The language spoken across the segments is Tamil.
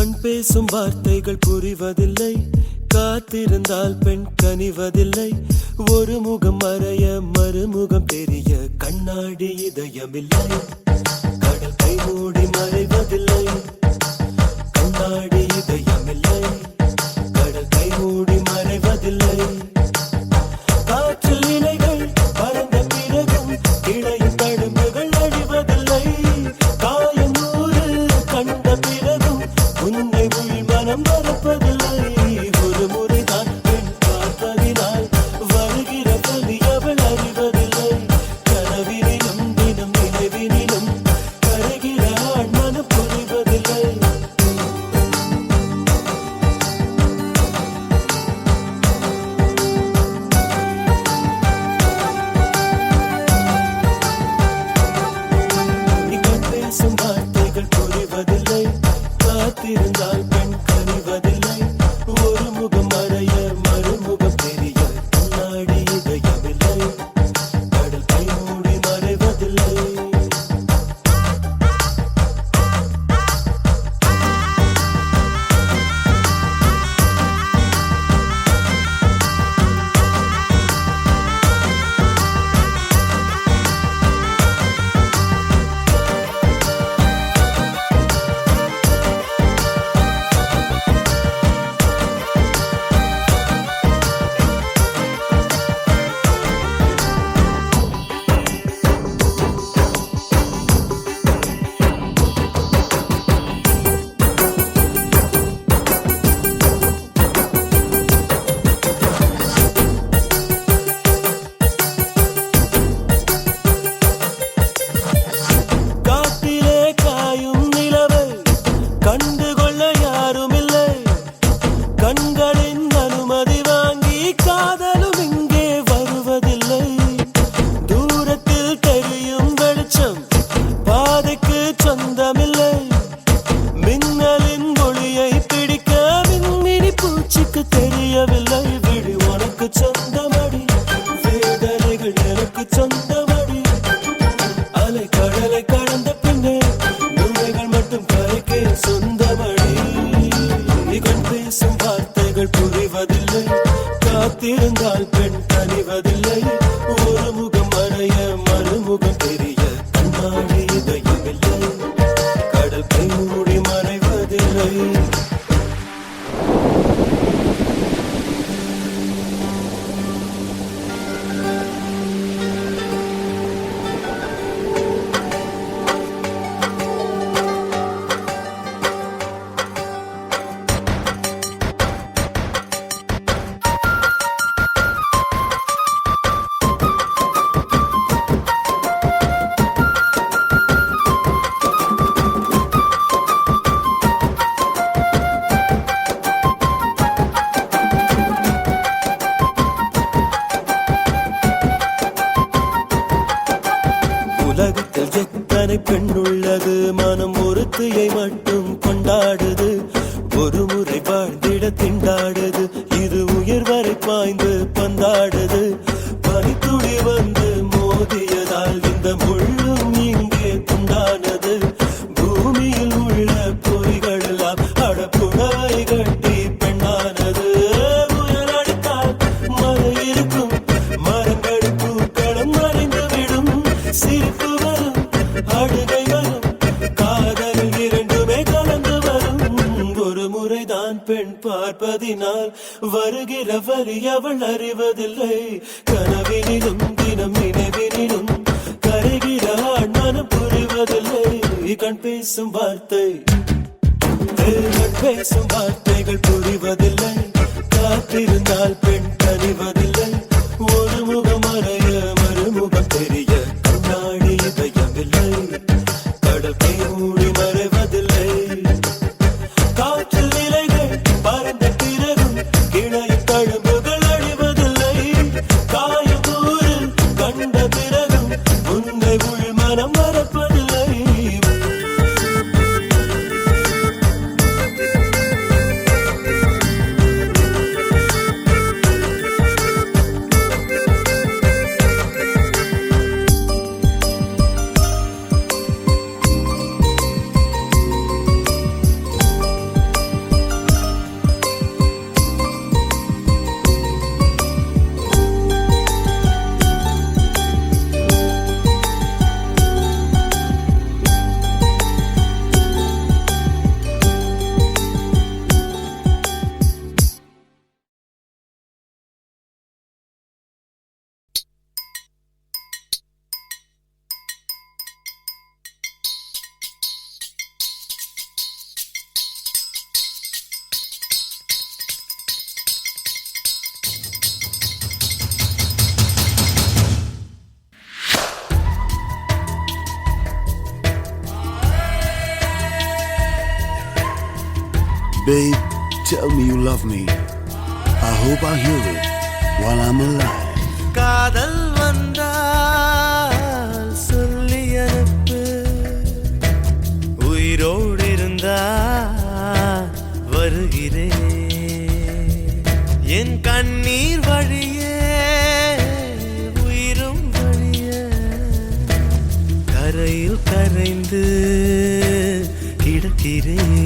கண் பேசும் வார்த்தைகள் புரிவதில்லை, காத்திருந்தால் பெண் கனிவதில்லை. ஒரு முகம் மறைய மறுமுகம் தெரிய கண்ணாடி இதயமில்லை. கடல் கை மூடி மறைவதில்லை, கண்ணாடி இதயமில்லை. கடல் கை மூடி மறைவதில்லை. காற்றில் இலைகள் பறந்த பிறகும் இடையில் தழும்புகள் அழிவதில்லை. காயம் நூறு கண்ட பிறகும் உன்னை உள் மனம் மறப்பதில்லை. ஒரு முறைதான் பெண் பார்ப்பதினால் வருகிற வலி அவள் அறிவதில்லை. கனவினிலும் தினம் நினைவினிலும் கரைகிற ஆண் மனம் புரிவதில்லை. கண் பேசும் வார்த்தைகள் புரிவதில்லை, காத்திருந்தால் பெண் கனிவதில்லை. ஒரு முகம் மறைய மறுமுகம் தெரிய கண்ணாடி இதயமில்லை. கடல் கை மூடி மறைவதில்லை. காட்டிலே காயும் நிலவை கண்டுகொள்ள யாருமில்லை. கண்களின் அனுமதி வாங்கி காதலும் இங்கே வருவதில்லை. தூரத்தில் தெரியும் வெளிச்சம் பாதைக்கு சொந்தமில்லை. மின்னலின் ஒளியை பிடிக்க மின்மினி பூச்சிக்கு தெரியவில்லை. விழி உனக்கு சொந்தமடி, வேதனைகள் எனக்கு சொந்தமடி. அலை கடலை கடந்த பின்னே நுழைகள் மட்டும் கரைக்கே சொந்தமடி. கண் பேசும் வார்த்தைகள் புரிவதில்லை, காத்திருந்தால் பெண் கனிவதில்லை. ஒரு முகம் மறைய மறுமுகம் தெரிய கண்ணாடி இதயமில்லை. கடல் கை மூடி மறைவதில்லை. உலகத்தில் எத்தனை பெண் உள்ளது, மனம் ஒருத்தியை மட்டும் கொண்டாடுது. ஒரு முறை வாழ்ந்திட திண்டாடுது, இது உயிர் வரை பாய்ந்து பந்தாடுது. பனித்துளி வந்து மோதியதால் இந்த முள்ளும் இங்கே துண்டானது. பூமியில் உள்ள பொறிகள் எல்லாம் அடப்புடவை கட்டி பெண்ணானது. புயல் அடித்தால் மழை இருக்கும், மரங்கள் பூக்களும் மறைந்து விடும். சிரிப்பு வரும், அழுகை வரும், காதல் இரண்டுமே கலந்து வரும். ஒரு முறைதான் பெண் பார்ப்பதினால் வருகிற வரி அவள் அறிவதில்லை. கனவினிலும் தினம் நினைவினிலும் கரைகிற ஆண் மனம் புரிவதில்லை. கண் பேசும் வார்த்தை, கண் பேசும் வார்த்தைகள் புரிவதில்லை, காத்திருந்தால் பெண் கனிவதில்லை. ஒரு முகம் மறைய மறுமுகம் தெரிய கண்ணாடி இதயமில்லை. கடல் கை மூடி மறைவதில்லை. காற்றில் இலைகள் பறந்த பிறகும் கிளையில் தழும்புகள் அழிவதில்லை. காயம் நூறு கண்ட பிறகும் உன்னை உள் மனம் மறப்பதில்லை. Babe, tell me you love me. I hope I hear it while I'm alive. காதல் வந்தால் சொல்லி அனுப்பு, உயிரோடு இருந்தா வருகிறேன். என் கண்ணீர் வழியே உயிரும் வழிய கரையில் கரைந்து கிடக்கிறேன்.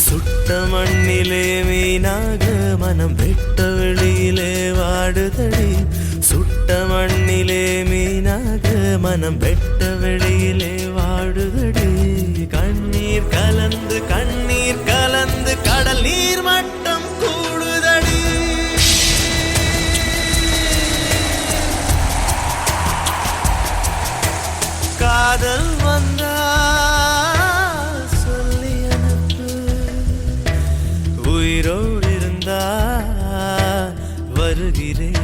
சுட்ட மண்ணிலே மீனாக மனம் வெட்ட வெளியிலே வாடுதடி. சுட்ட மண்ணிலே மீனாக மனம் வெட்ட வெளியிலே வாடுதடி. கண்ணீர் கலந்து கண்ணீர் கலந்து கடல் நீர் மட்டம் கூடுதடி. காதல் வந்தா சொல்லி அனுப்பு, உயிரோடு இருந்தா வருகிறேன்.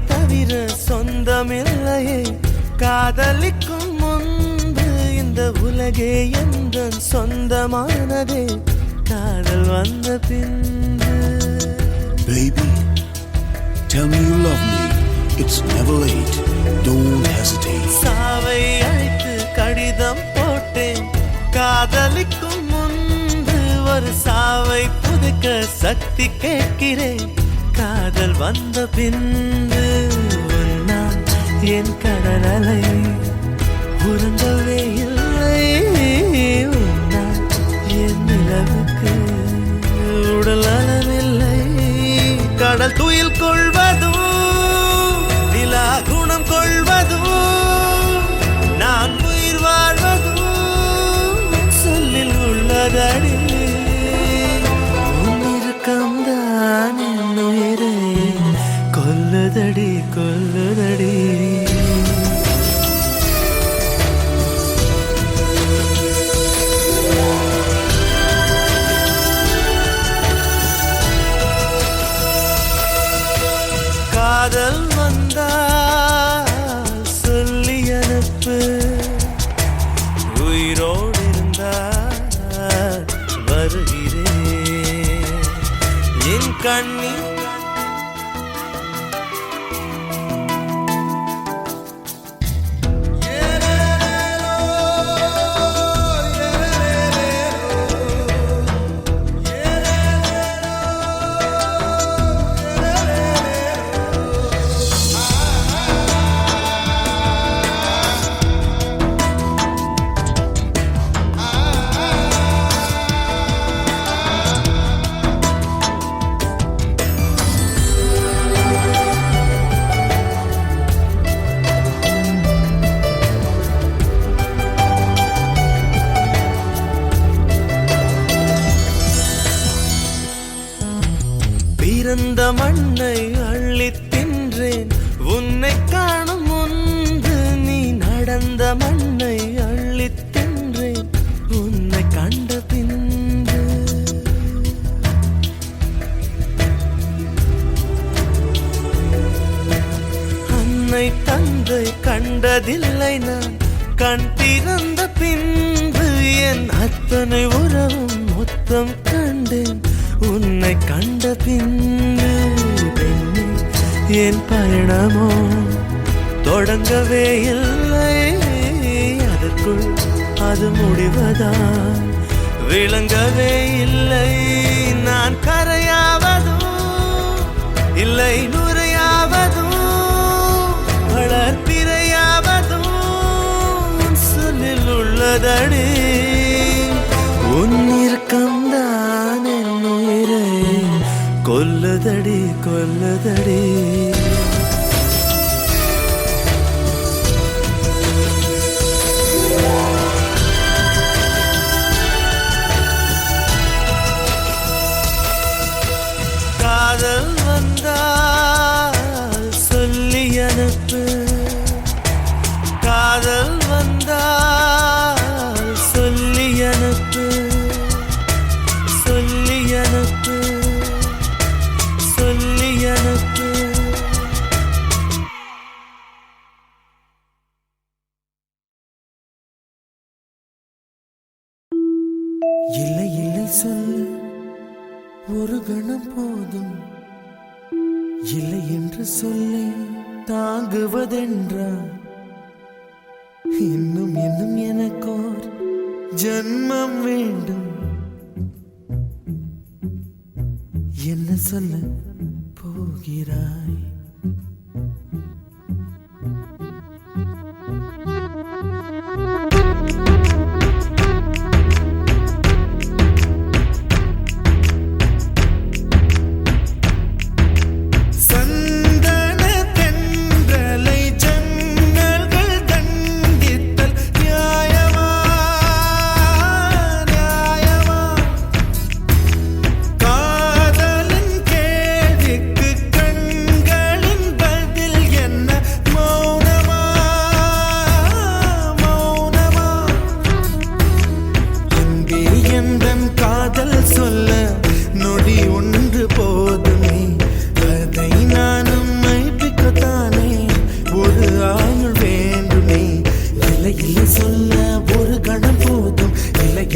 தவிர சொந்தமில்லையே காதலிக்கும் முன்பு இந்த உலகே எந்த சொந்தமானதே காதல் வந்த பின்பு. Baby, tell me you love me. It's never late. Don't hesitate. சாவை அழைத்து கடிதம் போட்டேன், காதலிக்கும் முன்பு ஒரு சாவை புதுக்க சக்தி கேட்கிறேன். காதல் வந்த பின்பு நான் என் கடல் அலை உறங்கவே இல்லை. நான் என் நிலவுக்கு உடல் அளவில்லை. கடல் துயில் கொள்வதும் நிலா குணம் கொள்வதும் நான் உயிர் வாழ்வதும் சொல்லில் உள்ளதடி. உன்னிருக்கம்தான் என் உயிரை கொல்லுதடி கொல்லுதடி. காதல் வந்தா சொல்லி அனுப்பு, உயிரோடு இருந்தா வருகிறேன். என் கண்ணீர் பிறந்த மண்ணை அள்ளி தின்றேன் உன்னை காணும் முன்பு. நீ நடந்த மண்ணை அள்ளி தின்றேன் உன்னை கண்ட பின்பு. அன்னை தந்தை கண்டதில்லை நான் கண் திறந்த பின்பு. என் அத்தனை உறவும் மொத்தம் கண்டேன் உன்னை கண்ட பின்பு. என் பயணமோ தொடங்கவே இல்லை, அதற்குள் அது முடிவதா விளங்கவே இல்லை. நான் கரையாவதும் இல்லை நுரையாவதும் வளர்ப்பிரையாவதும் சொல்லில் உள்ளதடி. உன்னிருக்கம்தான் என் உயிரை கொல்லுதடி கொல்லுதடி. இல்லை இல்லை சொல்ல ஒரு கணம் போதும், இல்லை என்று சொல்லை தாங்குவதென்றா? இன்னும் இன்னும் எனக்கோர் ஜன்மம் வேண்டும். என்ன சொல்ல போகிறாய்?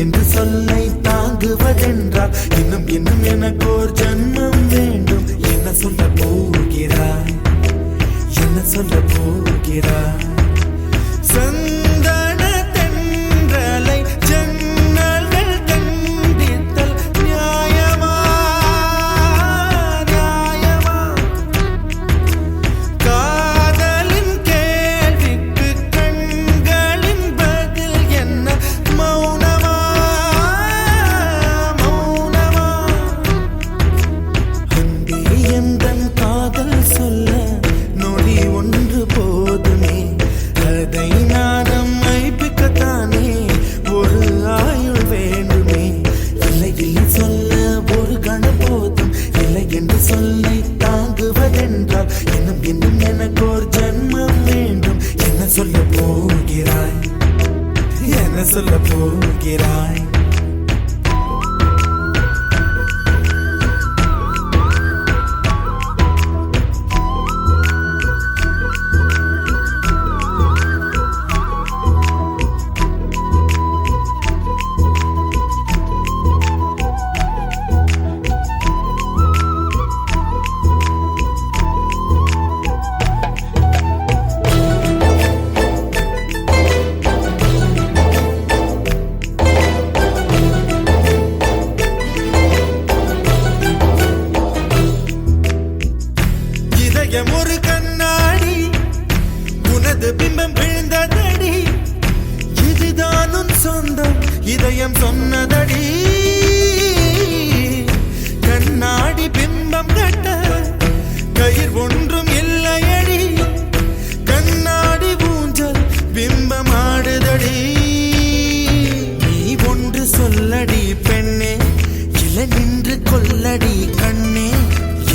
என்று சொல்லை தாங்குவதென்றால் இன்னும் இன்னும் எனக்கோர் ஜன்மம் வேண்டும். என்ன சொல்ல போகிறாய்? என்ன சொல்ல போகிறாய்? சந்தன தென்றலை ஜன்னல்கள் கண்டித்தல் நியாயமா நியாயமா? காதலின் கேள்விக்கு கண்களின் பதில் என்ன? மௌனமா மௌனமா? அன்பே எந்தன் காதல் சொல்ல நொடி ஒன்று போதுமே, அதை நானும் மைப்பிக்கத்தானே ஒரு ஆயுள் வேண்டுமே. இல்லை இல்லை சொல்ல ஒரு கணம் போதும், இல்லை என்று சொல்லை தாங்குவதென்றால் இன்னும் இன்னும் எனக்கோர் ஜன்மம் வேண்டும். என்ன சொல்ல போகிறாய்? என்ன சொல்ல போகிறாய்? ஒரு கண்ணாடி உனது பிம்பம் விழுந்ததடி, இதுதான் உன் சொந்தம் இதயம் சொன்னதடி. கண்ணாடி பிம்பம் கட்ட கயிர் ஒன்றும் இல்லையடி, கண்ணாடி ஊஞ்சல் பிம்பம் ஆடுதடி. நீ ஒன்று சொல்லடி பெண்ணே, இல நின்று கொல்லடி கண்ணே.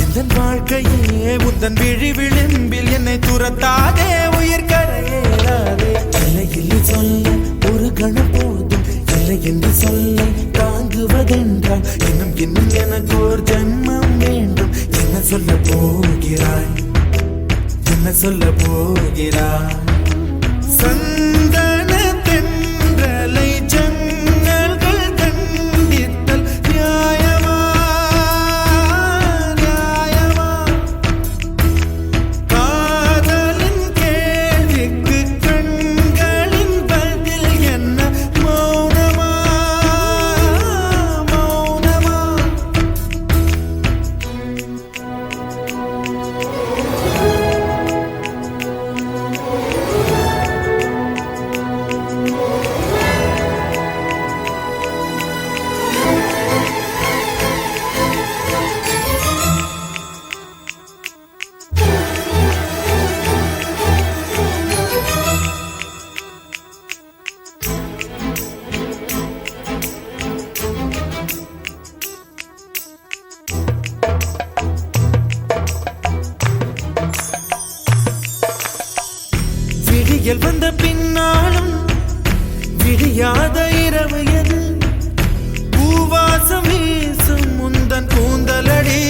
எந்தன் வாழ்க்கையே உந்தன் விழி விளிம்பில் என்னை துரத்தாதே, உயிர் கரையேறாதே. இல்லை இல்லை சொல்ல ஒரு கணம் போதும், இல்லை என்று சொல்லை தாங்குவதென்றால் இன்னும் இன்னும் எனக்கு ஒரு ஜன்மம் வேண்டும். என்ன சொல்ல போகிறாய்? என்ன சொல்ல போகிறாய்? சந்தன தென்றலை ஜன்னல்கள் கண்டித்தல் நியாயமா நியாயமா? காதலின் கேள்விக்கு கண்களின் பதில் என்ன? மௌனமா மௌனமா? விடியல் வந்த பின்னாலும் விடியாத இரவு எது? பூவாசம் வீசும் முந்தன் கூந்தலடி.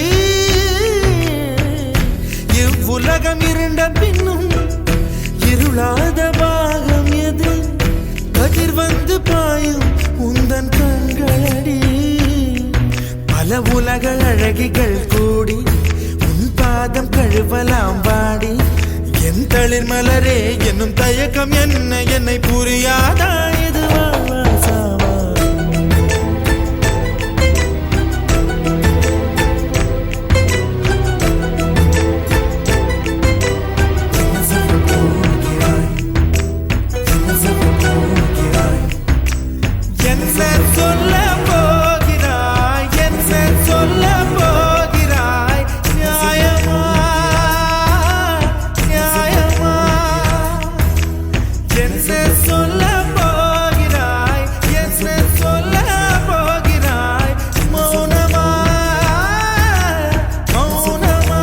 இவ்வுலகம் இருண்ட பின்னும் இருளாத பாகம் எது? கதிர் வந்து பாயும் உந்தன் கண்களடி. பல உலக அழகிகள் கூடி உன் பாதம் கழுவலாம் வாடி என் தளிர் மலரே என்னும் தயக்கம் என்ன என்னை புரியாதா இதுவா சாவா சொல்ல போகிறாய் என் சொல்ல போகிறாய் நியாயமா நியாயமா என் சொல்ல போகிறாய் என் சொல்ல போகிறாய் மௌனமா மௌனமா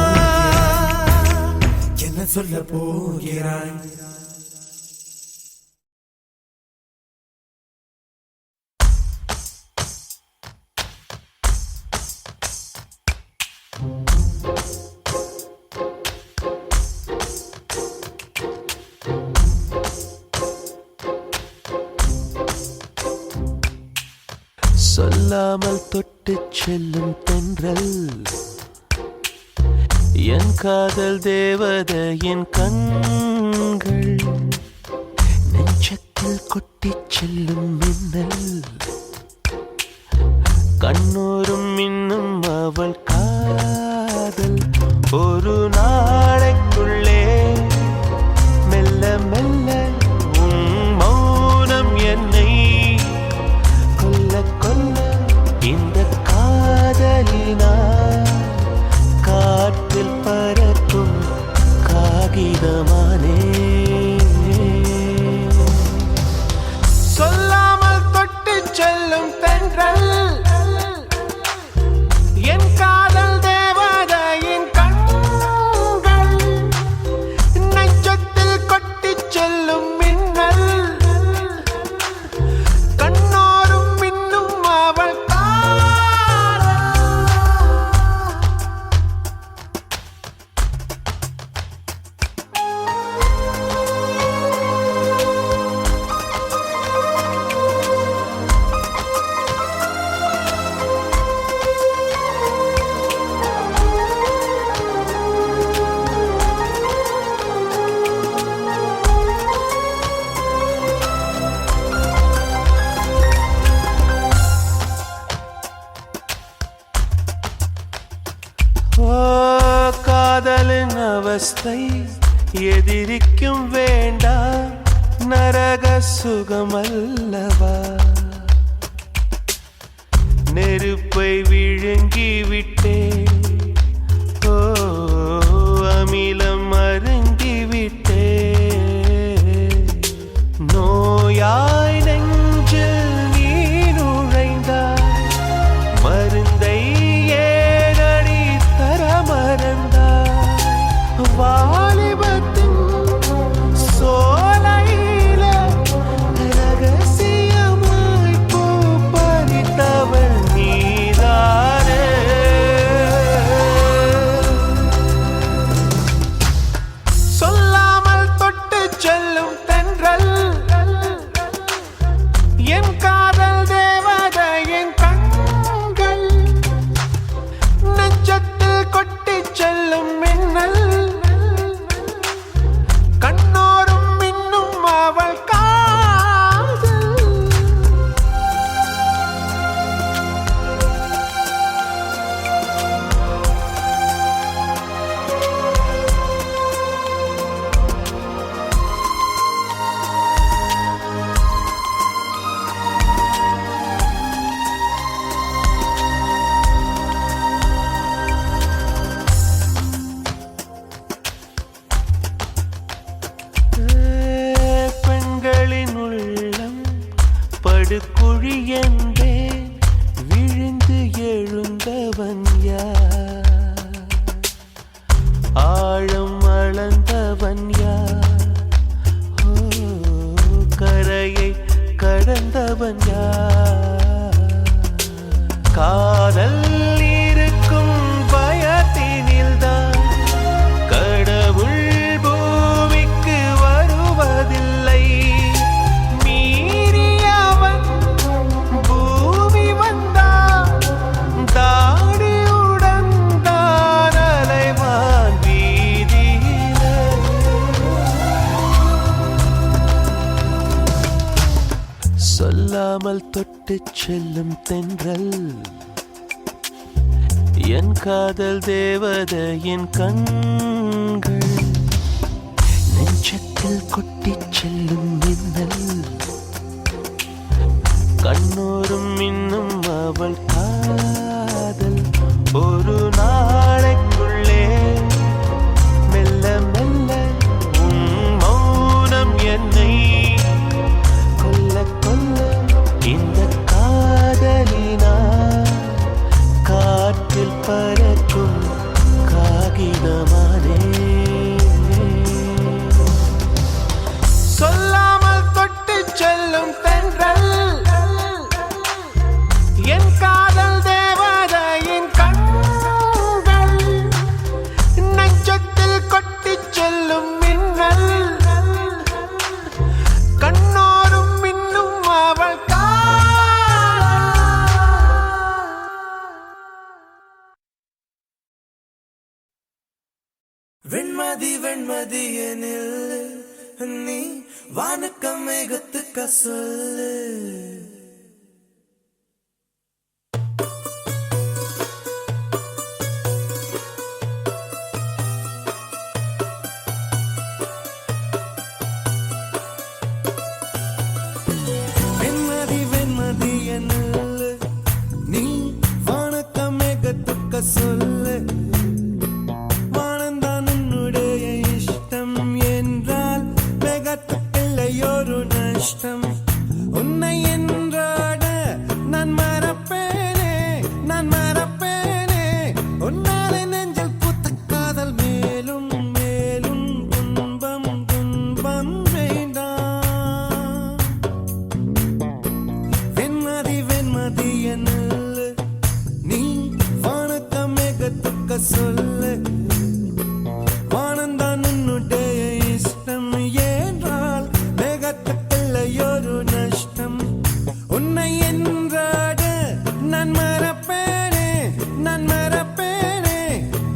என்ன சொல்ல போகிறாய் சொல்லாமல் தொட்டு செல்லும் தென்றல் என் காதல் தேவதையின் கண்கள் நெஞ்சத்தில் கொட்டி செல்லும் மின்னல் கண்ணூரும் இன்னும் அவள் காதல் ஒரு நாளைக்குள்ளே மெல்ல மெல்ல உன் மௌனம் என்னை கொல்ல கொல்ல இந்த காதலினால் காற்றில் பறக்கும் காகிதமானே சொல்லாமல் தொட்டு செல்லும் தென்றல் என் காதல் தேவதையின் கண்கள் நெஞ்சத்தில் கொட்டி செல்லும் மின்னல் கண்ணோரும் இன்னும் அவள் காதலின் அவஸ்தை எதிரிக்கும் வேண்டாம் நரக சுகமல்லவா நெருப்பை விழுங்கி விட்டேன் ஓ அமிலம் அருங்கி விட்டேன் நோயாய் நெஞ்சில் நீ நுழைந்தாய் மருந்தை ஏனடி தர மறந்தாய் வாலிபத்தின் சோலையில ரகசியமாய் பூ பறித்தவள் நீதானே சொல்லாமல் தொட்டு செல்லும் தென்றல் என் காதல் தேவதையின் கண்கள் நெஞ்சத்தில் கொட்டி செல்லும் மின்னல் கண்ணோரும் இன்னும் அவள் காதல் பெண்களின் உள்ளம் படுகுழி என்பேன் விழுந்து எழுந்தவன் யார் ஆழம் அளந்தவன் யார் ஓ கரையை கடந்தவன் யார் காதல் இருக்கும் பயத்தினில்தான் கடவுள் பூமிக்கு வருவதில்லை மீறியவன் பூமி வந்தான் சொல்லாமல் தொட்டு செல்லும் தென்றல் என் காதல் தேவதையின் கண்கள் நெஞ்சத்தில் கொட்டிச் செல்லும் மின்னல் கண்ணோரும் இன்னும் அவள் காதல் ஒரு நாளைக்குள்ளே மெல்ல மெல்ல உன் மௌனம் என்னை கொல்ல கொல்ல இந்த காதலினா காற்றில் பறக்கும் காகிதமானே சொல்லாமல் தொட்டு செல்லும் தென்றல் என் காதல் தேவதையின் கண்கள் நெஞ்சத்தில் கொட்டிச் செல்லும் மின்னல் கண்ணோரும் மின்னும் அவள் வெண்மதி வெண்மதி எனில் நீ வானக்கம் மேகத்துக்க சொல்லு வெண்மதி வெண்மதி எனில் நீ வானக்கம் மேகத்துக்க சொல்லு உன்னை என்றாட நான் மறப்பேனே நான் மறப்பேனே உன்னாலே நெஞ்சில் பூத்த காதல் மேலும் மேலும் துன்பம் துன்பம் வேண்டாம் வெண்மதி வெண்மதி என்னல் நீ வானக்க மேகத்துக்க சொல்லு வானந்தான் உன்னுடைய இஷ்டம் என்றால் ஒரு நஷ்டம் உன்னை என்றாட நான் மறப்பேனே நான் மறப்பேனே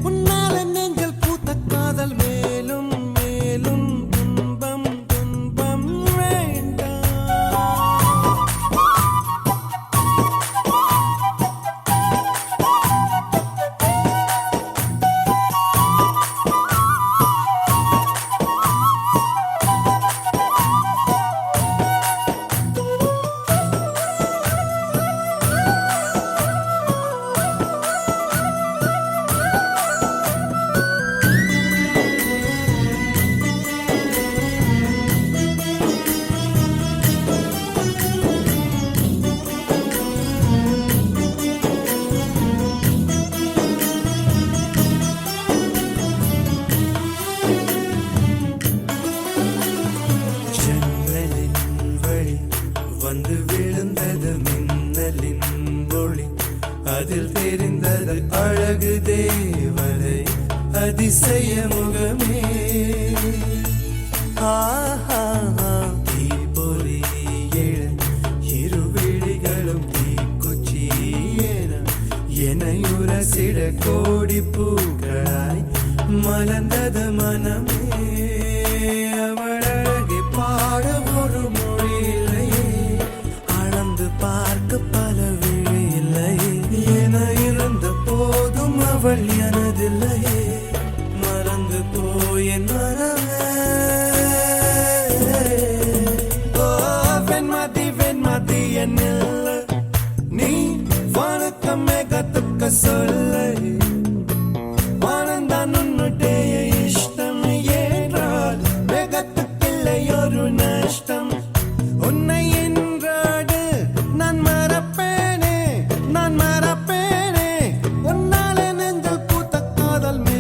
உன்னால நெஞ்சில் பூத்த காதல் மேலும் மேலும் துன்பம் துன்பம் வேண்டாம் வந்து விழுந்தது மின்னலின் ஒளி அதில் தெரிந்தது அழகு தேவதை அதிசய முகமே தீப்பொறி எழ இருவிழிகளும் தீக்குச்சி எனையுரசிட கோடி பூக்களாய் மலர்ந்தது மனமே அவள் அழகை பாட ஒரு மொழி இல்லையே அளந்து பார்க்க பல விழி இல்லையே என இருந்த போதும் அவள் எனதில்லையே மறந்து போய் என் மனமே வெண்மதி வெண்மதி என்னில் நீ வானக்கம் மேகத்துக்க சொல்லை வானந்தான் உன்னுடைய இஷ்டம் என்றால் மேகத்துக்கில்லை ஒரு நஷ்டம் உன்னை என்றாடு நான் மறப்பேனே நான் மறப்பேனே உன்னாலே நெஞ்சில் பூத்த காதல் மே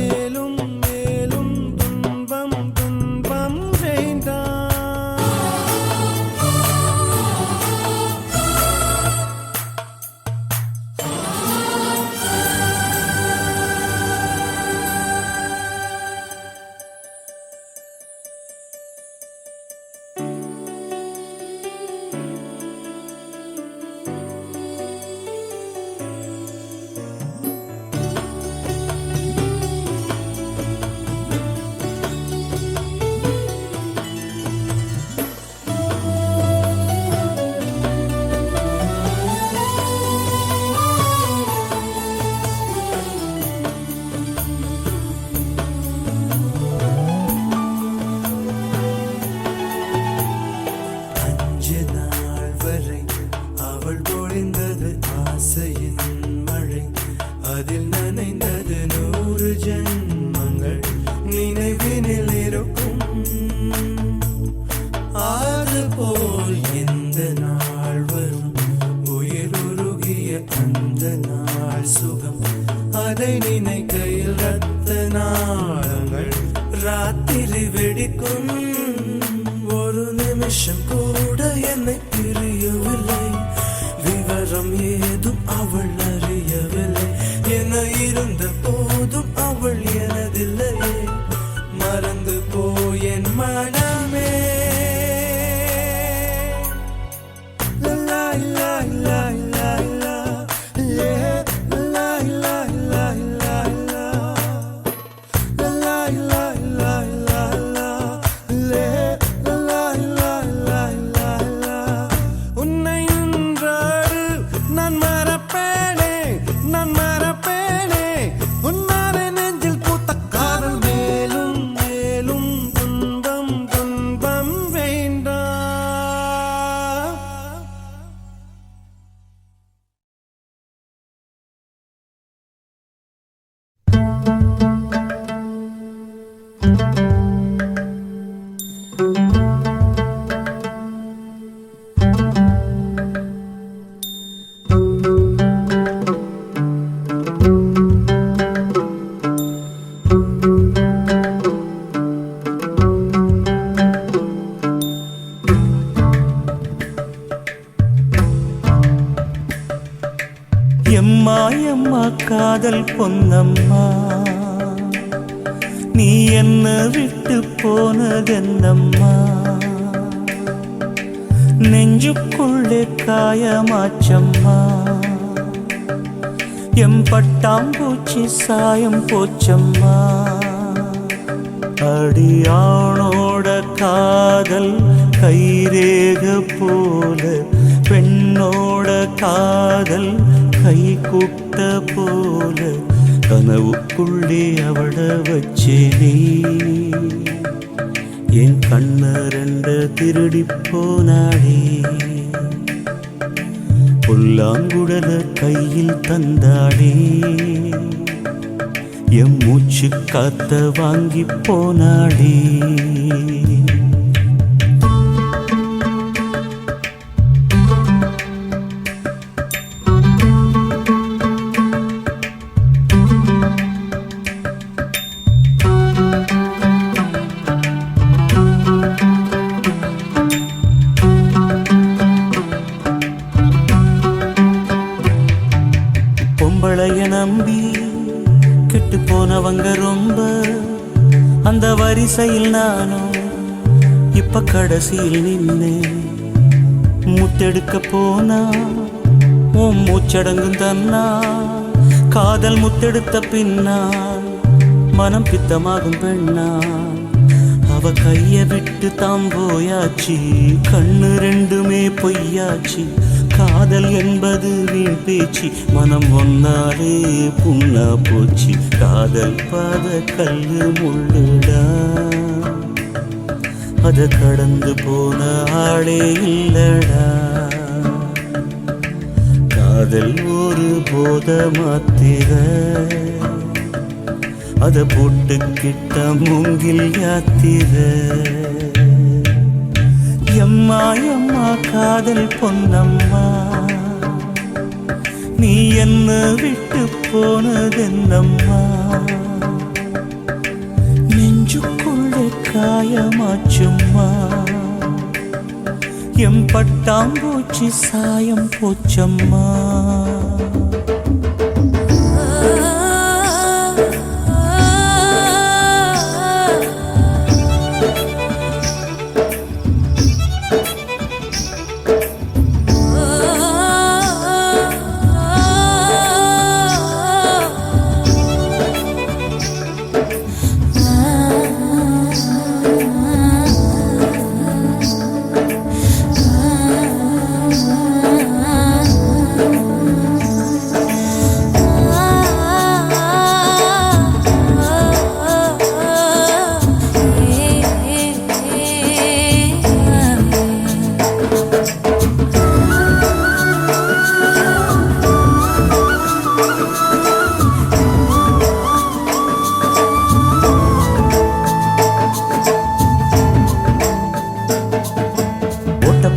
நிமிஷம் கூட என்னை பிரியவில்லை, விவரம் ஏதும் அவள் அறியவில்லை. என இருந்த போதும் அவள் எனதில்லையே, மறந்து போய் என் மனமே. லா லா லா லா லா லே, லா லா லா லா லா லா லா லா லா லா லே, லா லா லா லா லா. உன்னை இன்றோடு நான் மறப்பேனே, நான் மறப்பேனே. உன்னாலே நெஞ்சில் பூத்த காதல் மேலும் மேலும் துன்பம் துன்பம் வேண்டாம். எம்மா எம்மா காதல் பொன்னம்மா, நீ என்ன விட்டு போனதென்னம்மா. நெஞ்சுக்குள்ளே காயமாச்சம்மா, எம் பட்டாம்பூச்சி சாயம் போச்சம்மா. அடியானோட காதல் கைரேக போல, பெண்ணோட காதல் கை கூட்ட போல, கனவுக்குள்ளே அவட வச்சேனே. என் கண்ண ரெண்ட திருடி போனாடே, புல்லாங்குழல கையில் தந்தாடே. என் மூச்சு காத்த வாங்கி போனாடே. பொம்பளைய நம்பி கெட்டு போனவங்க ரொம்ப, அந்த வரிசையில் நானும் இப்ப கடைசியில் நின்று. முத்தெடுக்க போனா உன் மூச்சடங்கும் தன்னா, காதல் முத்தெடுத்த பின்னா மனம் பித்தமாகும் பெண்ணா. அவ கைய விட்டு தாம் போயாச்சு, கண்ணு ரெண்டுமே பொய்யாச்சு. காதல் என்பது வீண் பேச்சு, மனம் ஒன்னாலே புண்ணா போச்சு. காதல் பாத கல்லு முள்ளுடா, அத கடந்து போன ஆளே இல்லடா. காதல் ஒரு போத மாத்திர, அத போட்டுக்கிட்ட மூங்கில் யாத்திர. எம்மா எம்மா காதல் பொன்னம்மா, நீ என்ன விட்டு போனதென்னம்மா. நெஞ்சுக்குள்ளே காயமாச்சும்மா, எம் பட்டாம்பூச்சி சாயம் போச்சம்மா.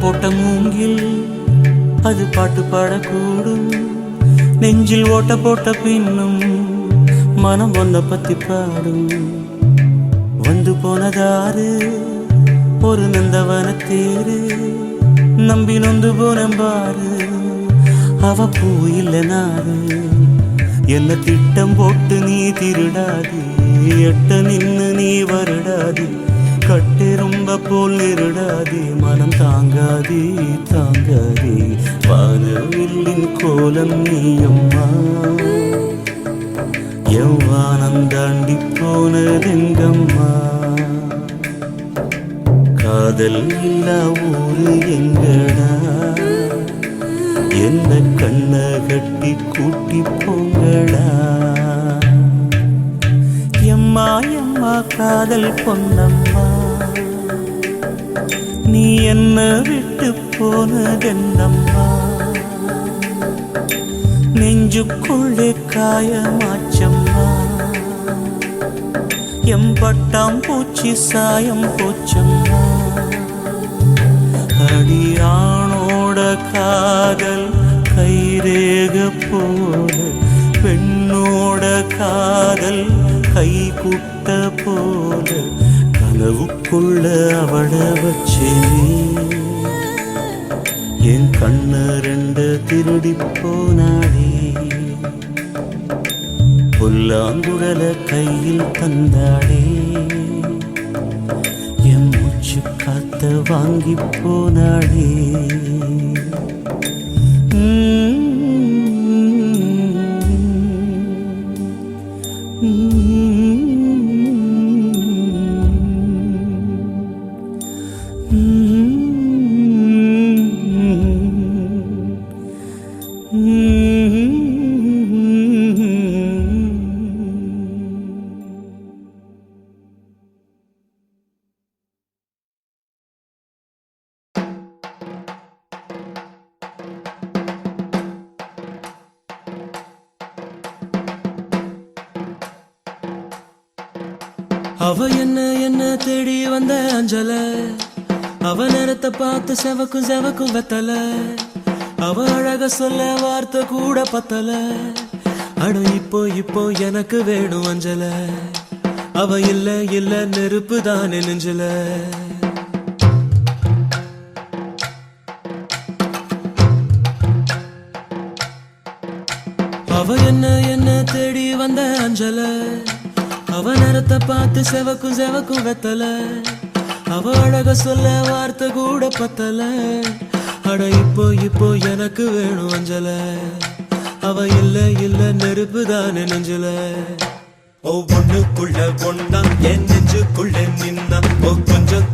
போட்ட மூங்கில் அது பாட்டு பாடக்கூடும். நெஞ்சில் ஓட்ட போட்ட பின்னும் மனம் ஒன்ன பத்தி பாடும். வந்து போனதாரு ஒரு நந்தவனத்தில் தேரு நம்பி நொந்து போன பாரு அவ பூ இல்ல நாரு என்ன திட்டம் போட்டு நீ திருடாது எட்ட நின்னு நீ வருடாது கட்டெரும்ப போல் நிருடாதே மனம் தாங்காதே தாங்காதே வானவில்லின் கோலம் நீயம்மா எவ்வானம் தாண்டி போனதெங்கம்மா காதல் இல்லா ஊரு எங்கடா என்ன கண்ண கட்டி கூட்டி போங்கடா எம்மா எம்மா காதல் பொன்னம்மா நீ என்ன விட்டு போனதென்னம்மா நெஞ்சுக்குள்ளே காயமாச்சம்மா எம்பட்டாம் பூச்சி சாயம் போச்சம்மா அடியானோட காதல் கைரேக போல பெண்ணோட காதல் கை குட்ட போல கனவுக்குள்ள அவள வச்சே என் கண்ணு ரெண்டு திருடி போனாடே புல்லாங்குழல கையில் தந்தாடே என் மூச்சு காத்த வாங்கி போனாடே அவ என்ன தேடி வந்த அஞ்சல அவ நேரத்தை பார்த்து செவக்கும் வெத்தல அவ அழக சொல்ல வார்த்தை கூட பத்தல அட இப்போ எனக்கு வேணும் அஞ்சல அவ இல்ல நெருப்பு தானே நெஞ்சல அவ என்ன தேடி வந்த அஞ்சல அவ நேரத்தை பார்த்து செவக்கும் வெத்தல அவ அழக சொல்ல வார்த்தை கூட பத்தல அட இப்போ எனக்கு வேணும் அஞ்சல அவ இல்ல நெருப்பு தானே நெஞ்சல ஒவ்வொன்னுக்குள்ள ஒன்னா என் நெஞ்சுக்குள்ள நின்னா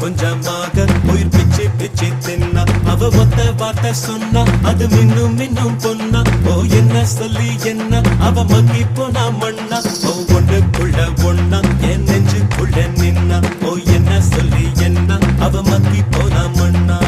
கொஞ்சமாக உயிர் பிச்சு தின்னா அவ மொத்த வார்த்தை சொன்னா அது மின்னும் பொன்னா என்ன சொல்லி என்ன அவ மக்கி போனா மண்ணா ஒவ்வொன்னுக்குள்ள ஒன்னா என் நெஞ்சுக்குள்ள நின்னா என்ன சொல்லி என்ன அவ மக்கி போனா மண்ணா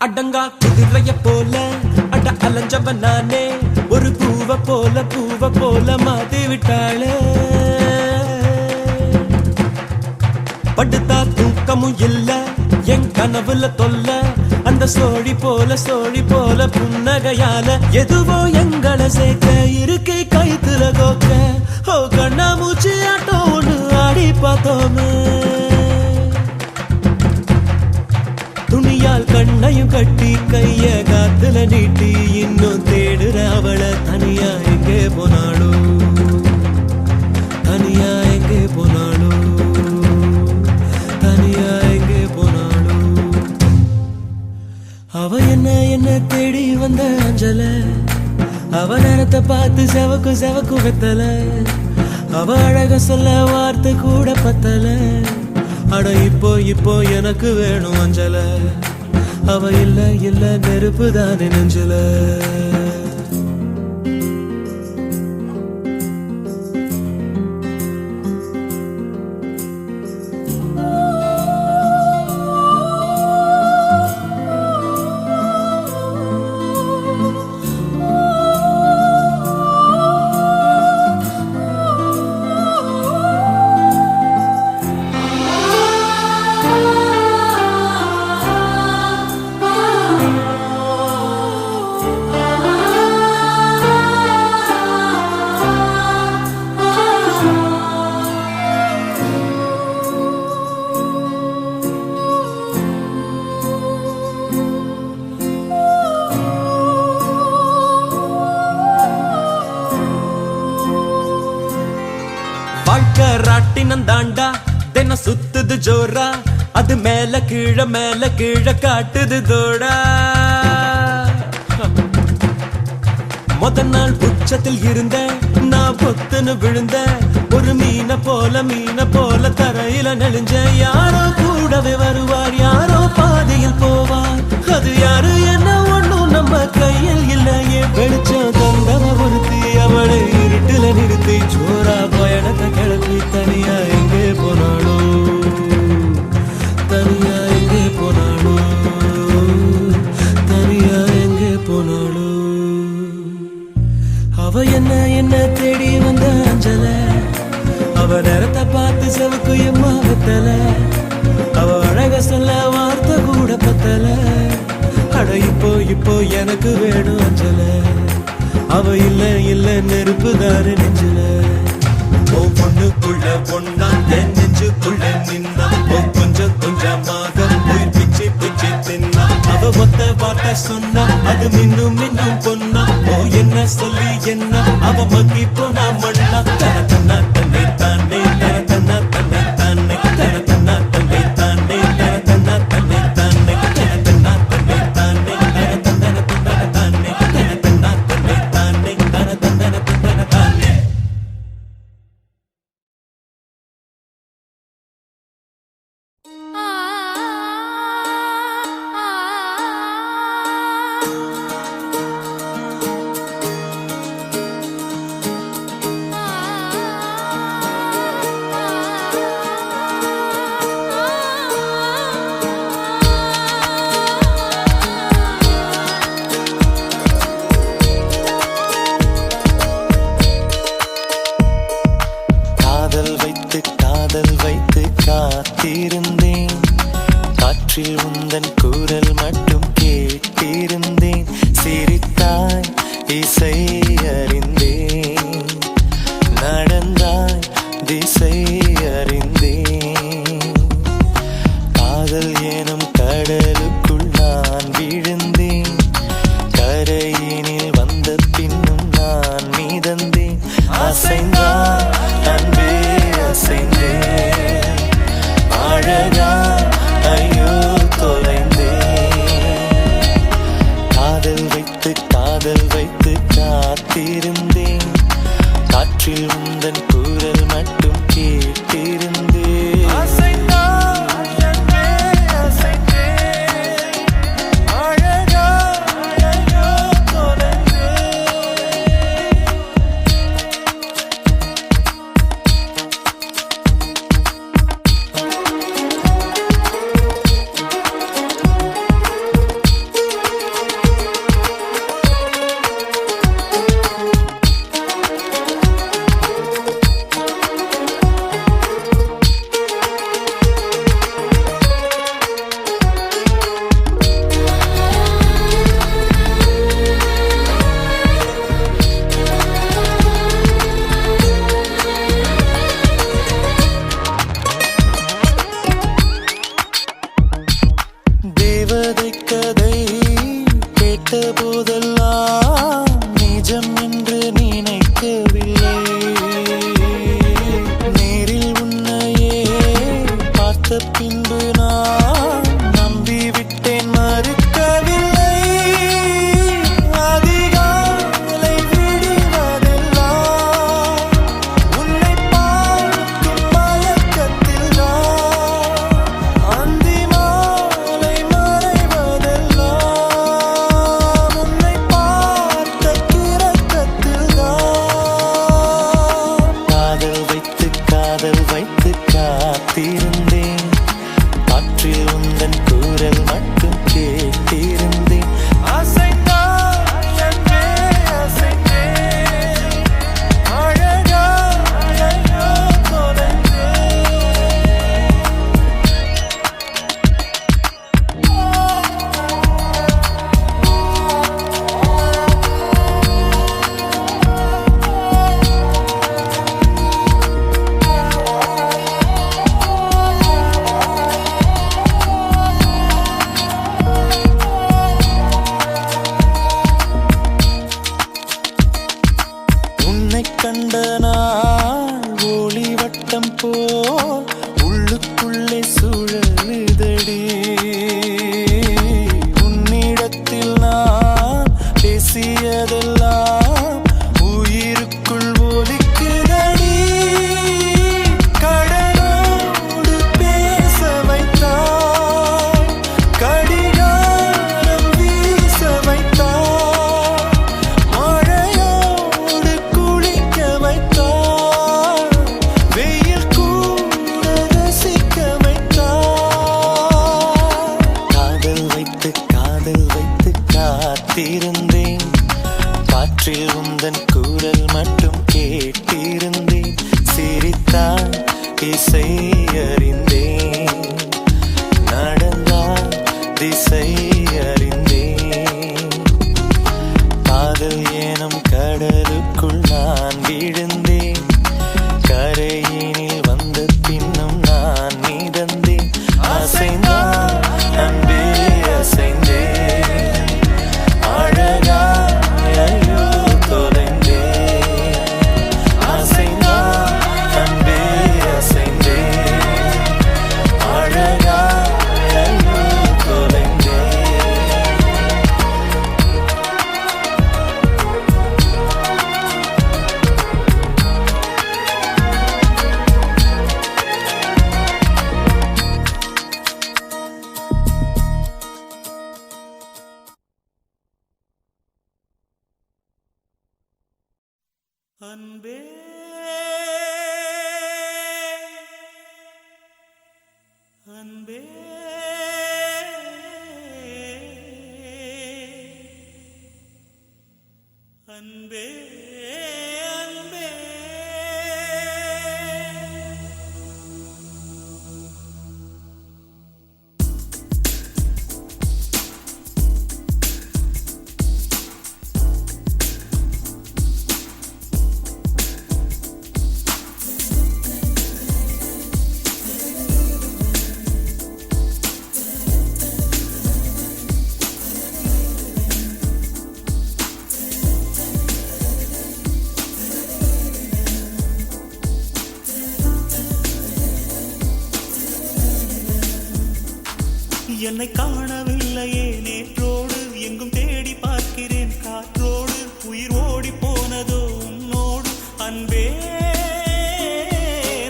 அடங்கா குதிரைய போல அட அலைஞ்சவன் நானே ஒரு பூவ போல மாத்தி விட்டாளே படுத்தா தூக்கமும் இல்ல என் கனவுல தொல்ல அந்த சோழி போல புன்னகையால எதுவோ எங்களை சேர்க்க இருக்கை கைத்துல கோக்க கண்ணா மூச்சு ஆட்டம் ஒண்ணு ஆடி பார்த்தோமே துணியால் கண்ணையும் கட்டி கைய காத்துல நீட்டி இன்னும் தேடுற அவளை தனியா எங்கே போனாளோ அவ என்ன தேடி வந்த அஞ்சல அவ நேரத்தை பார்த்து செவக்கும் வெத்தல அவ அழக சொல்ல வார்த்தை கூட பத்தல அட இப்போ எனக்கு வேணும் அஞ்சல அவ இல்ல நெருப்பு தானே நெஞ்சல ராட்டினம் தாண்டா தினம் சுத்துது ஜோரா அது மேல கீழ காட்டுது தோடா முத நாள் உச்சத்தில் இருந்த நான் பொத்துன்னு விழுந்த ஒரு மீன போல தரையில நெளிஞ்ச யாரோ கூடவே வருவார் யாரோ பாதையில் போவார் அது யாரு என்ன ஒண்ணும் நம்ம கையில் இல்லையே வெளிச்சம் தந்தவ ஒருத்தி அவளை இருட்டுல நிறுத்தி ஜோரா பயணத்தை கிளப்பி தனியா எங்கே போனாளோ அவ என்ன தேடி வந்த அஞ்சல அவ நேரத்தை பார்த்து செவக்கு எம்மா வெத்தல அவ அழக சொல்ல வார்த்தை கூட பத்தல அட இப்போ எனக்கு வேணும் அஞ்சல அவ இல்ல நெருப்புதாரு நெஞ்சில ஓ பொண்ணுக்குள்ள பொண்ணா நெஞ்சுக்குள்ள நின்னா ஓ கொஞ்சமாக உயிர் பிச்சு தின்னா அவ ஒத்த வார்த்தை சொன்னா அது மின்னும் பொன்னா ஓ என்ன சொல்லி என்ன அவ மக்கி போனா மண்ணா தன தன்னா தன்னை தானே தன தன்னா தன்னை தானே தன தன்னா தன்னை தானே தன தன்னா தன்னை தானே தன தன்னா தன்னை தானே தன தந்தன தந்தன தானே தன தன்னா தன்னை தானே தன தந்தன தந்தன தானே காதல் வைத்து காத்திருந்தேன் காற்றில் உந்தன் குரல் மட்டும் கேட்டிருந்தேன் சிரித்தாய் இசை அறிந்தேன் நடந்தாய் திசை அறிந்தேன் காதல் எனும் கடலுக்குள் நான் விழுந்தேன் கரையினில் வந்த பின்னும் நான் மீதந்தேன் அசைந்தான் அன்பே அசைந்தேன் அழகா ஐயோ தொலைந்தேன் காதல் வைத்து காத்திருந்தேன் காற்றில் உந்தன் குரல் மட்டும் கேட்டிருந்தேன் அழகா ஐயோ தொலைந்தேன் தேவதை கதை கேட்ட போதெல்லாம் நிஜம் என்று நினைக்கவில்லை நேரில் உன்னையே பார்த்த பின்பு நான் நம்பிவிட்டேன் மறுக்கவில்லை அதிகாலை விடுவதெல்லாம் உன்னை பார்க்கும் மயக்கத்தில் நான் அந்தி மாலை மறைவதெல்லாம் உன்னை பார்த்த கிறக்கத்தில் தான் காதல் வைத்து காத்திருந்தேன் காற்றில் உந்தன் குரல் மட்டும் கேட்டிருந்தேன் அசைந்தான் அன்பே அசைந்தேன் அழகா ஐயோ தொலைந்தேன் உன்னை கண்ட நாள் ஒளி வட்டம் குரல் மட்டும் கேட்டிருந்தேன். சிரித்தால் இசை அறிந்தேன், நடந்தால் திசை அறிந்தேன். காதல் எனும் கடலுக்குள் நான் விழுந்தேன், கரையினில் வந்த பின்னும் நான் மிதந்தேன். அசைந்தான் அன்பே அசைந்தேன், அழகாயோ தொலைந்தேன். அசைந்தான் அன்பே அசைந்தேன், அழகாயோ தொலைந்தேன். அன்பே அன்பே அன்பே அன்பே என்னை காணவில்லையே நேற்றோடு, எங்கும் தேடி பார்க்கிறேன் காற்றோடு. உயிர் ஓடி போனதோ உன்னோடு அன்பே.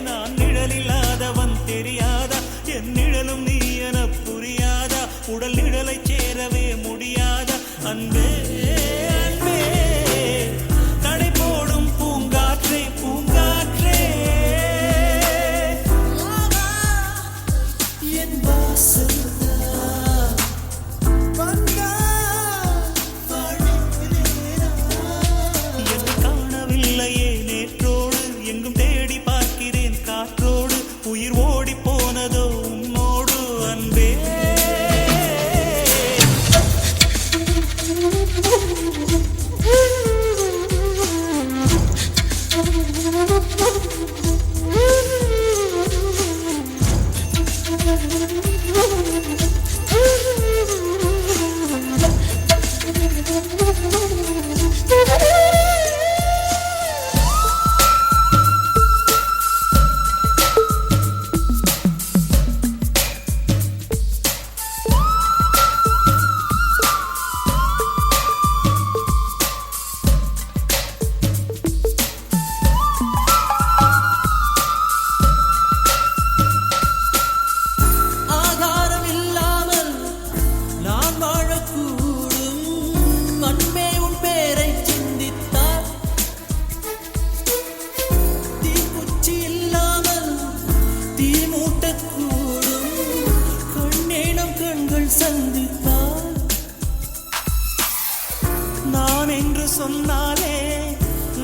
நான் நிழலில்லாதவன் தெரியாதா, என் நிழலும் நீ என புரியாதா? உடல் நிழலை சேரவே முடியாதா அன்பே அன்பே. நடை போடும் பூங்காற்றே பூங்காற்றே, என் வாசல் காணவில்லையே நேற்றோடு, எங்கும் தேடி பார்க்கிறேன் காற்றோடு. உயிர் ஓடி போனதோ உன்னோடு அன்பே. ஆதாரம் இல்லாமல் நான் வாழக்கூடும், அன்பே உன் பேரை சிந்தித்தார். தீக்குச்சி இல்லாமல் தீ மூட்டக்கூடும், கண்ணேனம் கண்கள் சந்தித்தார். நான் என்று சொன்னாலே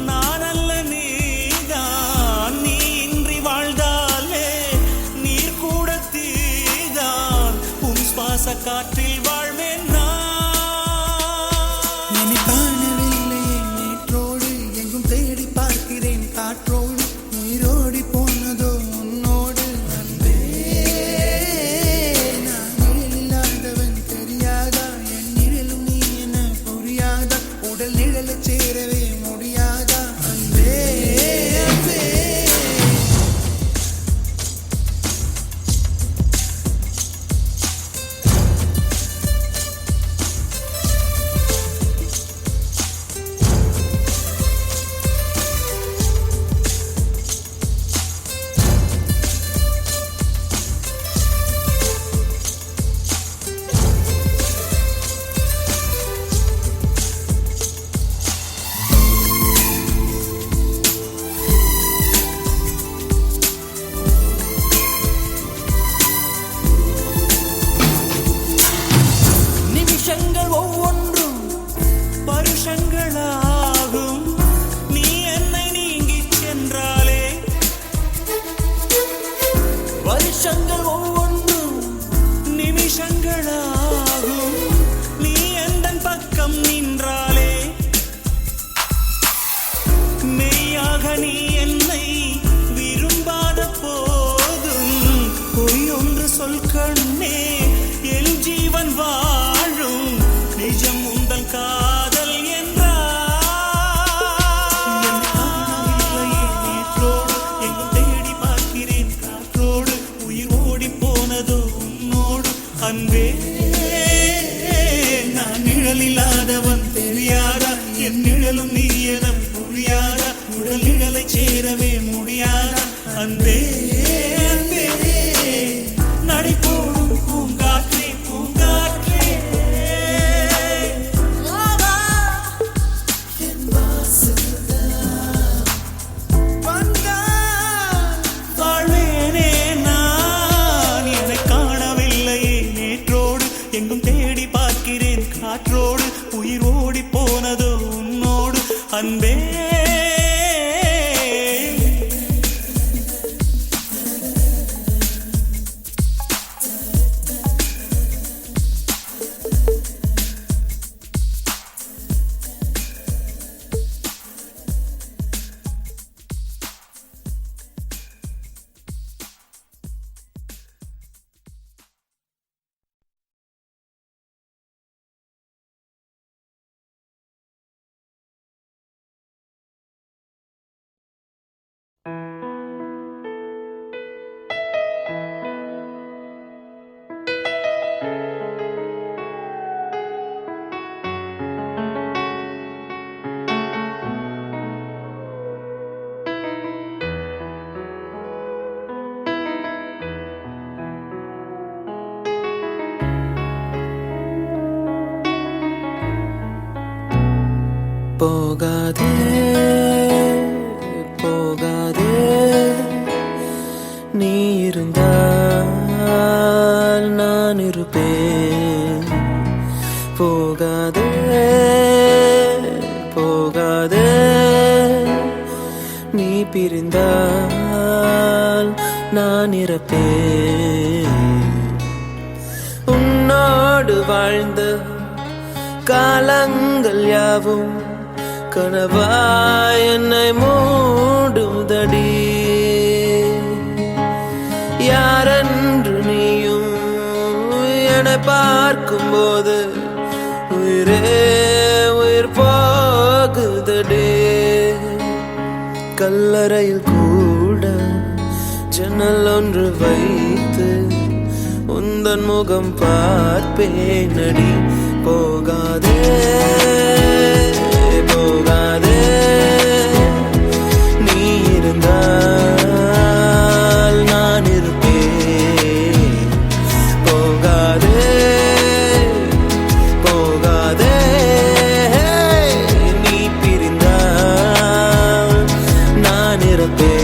நான் அல்ல நீதான், நீ இன்றி வாழ்ந்தாலே நீர் கூட தீதான். உன் சுவாச காற்றில் வாழ்வேன் நான். என்னை காணவில்லையே நேற்றோடு, எங்கும் தேடி பார்க்கிறேன் காற்றோடு. உயிரோடி போனதோ உன்னோடு அன்பே. நான் நிழலில்லாதவன் தெரியாதா, என் நிழலும் நீ என புரியாதா? உடல் நிழலை சேரவே அன்பே அன்பே நடை போடும் பூங்காற்றே பூங்காற்றே வாழ்வேனே நான் என்னை காணவில்லையே நேற்றோடு எங்கும் தேடி பார்க்கிறேன் காற்றோடு உயிர் ஓடி போனதோ உன்னோடு அன்பே போகாதே போகாதே நீ இருந்தால் நான் இருப்பேன் போகாதே போகாதே நீ பிரிந்தால் நான் இறப்பேன் உன்னோடு வாழ்ந்த காலங்கள் யாவும் கனவாய் என்னை மூடுதடி யாரென்று நீயும் என்னை பார்க்கும்போது உயிரே உயிர் போகுதடி கல்லறையில் கூட ஜன்னல் ஒன்று வைத்து உந்தன் முகம் பார்ப்பேனடி போகாதே போகாதே நீ இருந்தால் நான் இருப்பேன் போகாதே போகாதே நீ பிரிந்தால் நான் இருப்பேன்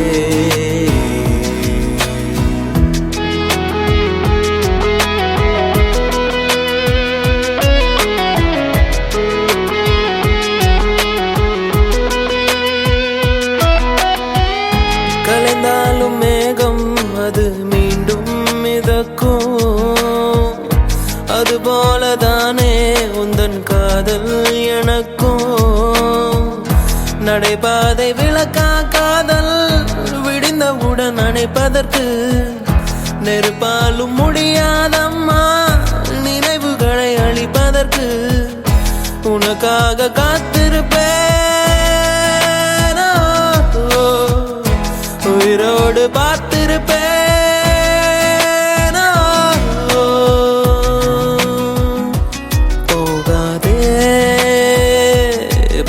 கலைந்தாலும் மேகம் அது மீண்டும் மிதக்கும் அதுபோலதானே உந்தன் காதல் எனக்கும் நடைபாதை விளக்கா காதல் விடிந்தவுடன் அணைப்பதற்கு நெருப்பாலும் முடியாதம்மா நினைவுகளை அழிப்பதற்கு உனக்காக காத்திருப்பேன் உயிரோடு பார்த்திருப்பேன் போகாதே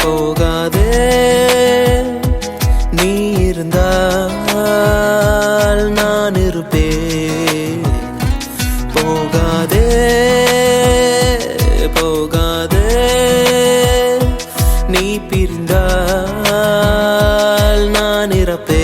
போகாதே நீ இருந்தால் நான் இருப்பேன் போகாதே போகாதே நீ பிரிந்தால் நான் இறப்பேன்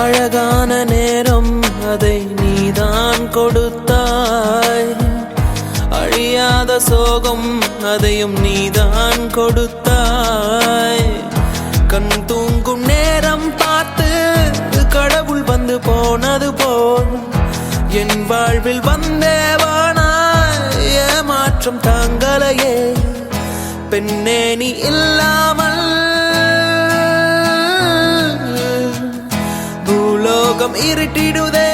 அழகான நேரம் அதை நீதான் கொடுத்தாய் அதையும் நீதான் கொடுத்தாய். கண் தூங்கும் நேரம் பார்த்து கடவுள் வந்து போனது போல் என் வாழ்வில் வந்தேவானா ஏமாற்றம் தாங்களையே. பெண்ணே நீ இல்லாமல் பூலோகம் இருட்டிடுதே.